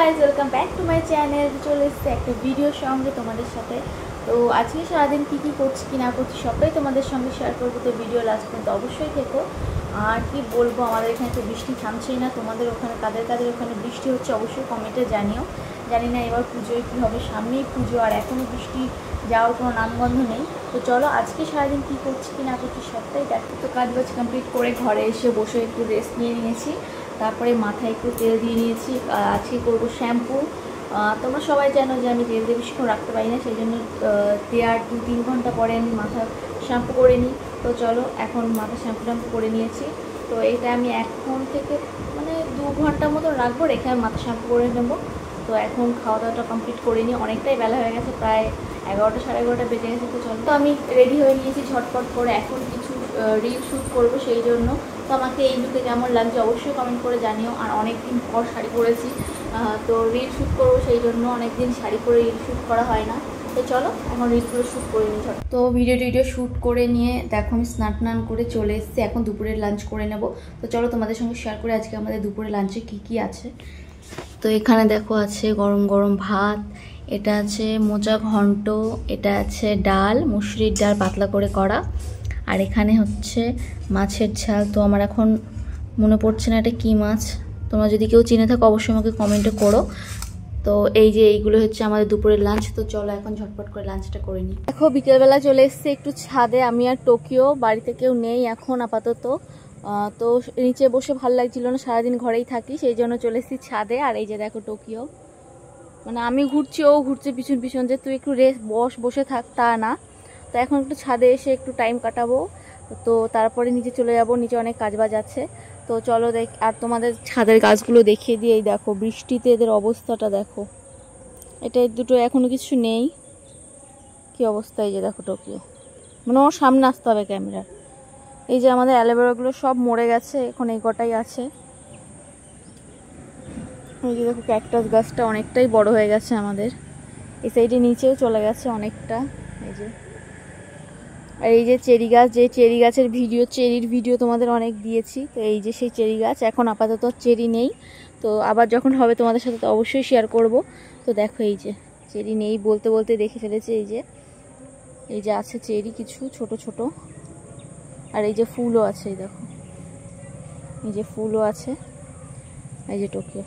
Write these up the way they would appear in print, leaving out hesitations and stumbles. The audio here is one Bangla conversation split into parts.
Guys, welcome back to my channel. চলে এসেছে একটা ভিডিওর সঙ্গে তোমাদের সাথে। তো আজকে সারাদিন কী কী করছি কি না করছি সবটাই তোমাদের সঙ্গে শেয়ার করবো। তো ভিডিও লাস্ট পর্যন্ত অবশ্যই থেকো। আর কি বলবো, আমাদের এখানে তো বৃষ্টি থামছেই না। তোমাদের ওখানে কাদের কাদের ওখানে বৃষ্টি হচ্ছে অবশ্যই কমেন্টে জানিও। জানি না এবার পুজোয় কী হবে, সামনেই পুজো আর এখনও বৃষ্টি যাওয়ার কোনো নামগন্ধ নেই। তো চলো আজকে সারাদিন কী করছি কি না করছি সবটাই দেখো। তো কাজ বাজ কমপ্লিট করে ঘরে এসে বসে একটু রেস্ট নিয়ে নিয়েছি। তারপরে মাথায় একটু তেল দিয়ে নিয়েছি। আজকে করবো শ্যাম্পু। তোমরা সবাই জানো যে আমি তেল দিয়ে বেশিক্ষণ রাখতে পারি না, সেই জন্য দেওয়ার 2-3 ঘন্টা পরে আমি মাথা শ্যাম্পু করে নিই। তো চলো এখন মাথা শ্যাম্পু করে নিয়েছি। তো এটা আমি এখন থেকে 2 ঘন্টার মতো রাখবো, রেখে আমি মাথা শ্যাম্পু করে নেবো। তো এখন খাওয়া দাওয়াটা কমপ্লিট করে নিই, অনেকটাই বেলা হয়ে গেছে, প্রায় 11টা সাড়ে 11টা বেজে গেছে। তো চলো, তো আমি রেডি হয়ে নিয়েছি ঝটপট করে। এখন কিছু রিল শ্যুট করবো, সেই জন্য তো আমাকে এই লুকে কেমন লাগছে অবশ্যই কমেন্ট করে জানিও। আর অনেক দিন পর শাড়ি পরেছি, তো রিল শ্যুট করবো, সেই জন্য অনেক দিন শাড়ি পরে রিল শ্যুট করা হয় না। তো চলো এখন রিলগুলো শ্যুট করে নিই। তো ভিডিও শ্যুট করে নিয়ে দেখো আমি স্নান করে চলে এসেছি। এখন দুপুরের লাঞ্চ করে নেব। তো চলো তোমাদের সঙ্গে শেয়ার করে আজকে আমাদের দুপুরের লাঞ্চে কি আছে। তো এখানে দেখো আছে গরম গরম ভাত, এটা আছে মোচা ঘন্ট, এটা আছে ডাল, মুসুরির ডাল পাতলা করে করা, আর এখানে হচ্ছে মাছের ঝাল। তো আমার এখন মনে পড়ছে না এটা কী মাছ, তোমরা যদি কেউ চিনে থাকো অবশ্যই আমাকে কমেন্টে করো। তো এই যে এইগুলো হচ্ছে আমাদের দুপুরের লাঞ্চ। তো চলো এখন ঝটপট করে লাঞ্চটা করে নিই। দেখো বিকেলবেলা চলে এসছে একটু ছাদে, আমি আর টোকিও, বাড়িতে কেউ নেই এখন আপাতত। তো নিচে বসে ভালো লাগছিল না, সারাদিন ঘরেই থাকি, সেই জন্য চলে এসেছি ছাদে। আর এই যে দেখো টোকিও, আমি ঘুরছি ও ঘুরছে পিছন পিছন, যে তুই একটু বসে থাক তা না। তো এখন একটু ছাদে এসে একটু টাইম কাটাবো। তো তারপরে নিচে চলে যাব, নিচে অনেক কাজবাজ আছে। তো চলো আর তোমাদের ছাদের গাছগুলো দেখিয়ে দিয়ে। দেখো বৃষ্টিতে এদের অবস্থাটা দেখো, এটা দুটো এখনো কিছু নেই, কি অবস্থা। এই যে দেখো টোকিও, ওর সামনে আসতে হবে ক্যামেরার। এই যে আমাদের অ্যালোভেরাগুলো সব মরে গেছে, এখন এই কটাই আছে। ওই যে দেখো ক্যাকটাস গাছটা অনেকটাই বড় হয়ে গেছে আমাদের, এই সাইডে নিচেও চলে গেছে অনেকটা। এই যে আর এই যে চেরি গাছ, যে চেরি গাছের চেরির ভিডিও তোমাদের অনেক দিয়েছি। তো এই যে সেই চেরি গাছ, এখন আপাতত চেরি নেই, তো আবার যখন হবে তোমাদের সাথে তো অবশ্যই শেয়ার করব। তো দেখো এই যে চেরি নেই বলতে বলতে দেখে ফেলেছে। এই যে আছে চেরি কিছু ছোট ছোট, আর এই যে ফুলও আছে। এই দেখো এই যে ফুলও আছে। এই যে টোকিও।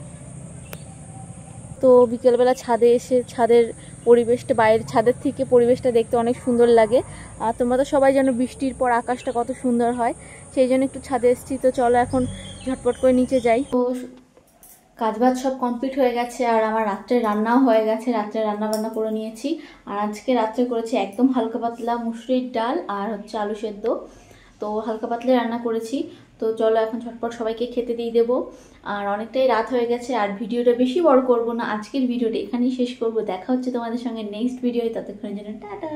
তো বিকেলবেলা ছাদে এসে ছাদের পরিবেশটা, বাইরের ছাদের থেকে পরিবেশটা দেখতে অনেক সুন্দর লাগে। আর তোমরা তো সবাই জানো বৃষ্টির পর আকাশটা কত সুন্দর হয়, সেই জন্য একটু ছাদে এসেছি। তো চলো এখন ঝটপট করে নিচে যাই। তো কাজবাজ সব কমপ্লিট হয়ে গেছে, আর আমার রাত্রে রান্নাও হয়ে গেছে, রাত্রে রান্না বান্না করে নিয়েছি। আর আজকে রাত্রে করেছি একদম হালকা পাতলা মুসুরির ডাল আর হচ্ছে আলু সেদ্ধ। তো হালকা পাতলা রান্না করেছি। তো চলো এখন ঝটপট সবাইকে খেতে দিয়ে দেবো। আর অনেকটাই রাত হয়ে গেছে, আর ভিডিওটা বেশি বড় করব না, আজকের ভিডিওটা এখানেই শেষ করব। দেখা হচ্ছে তোমাদের সঙ্গে নেক্সট ভিডিওতে, ততক্ষণের জন্য টাটা।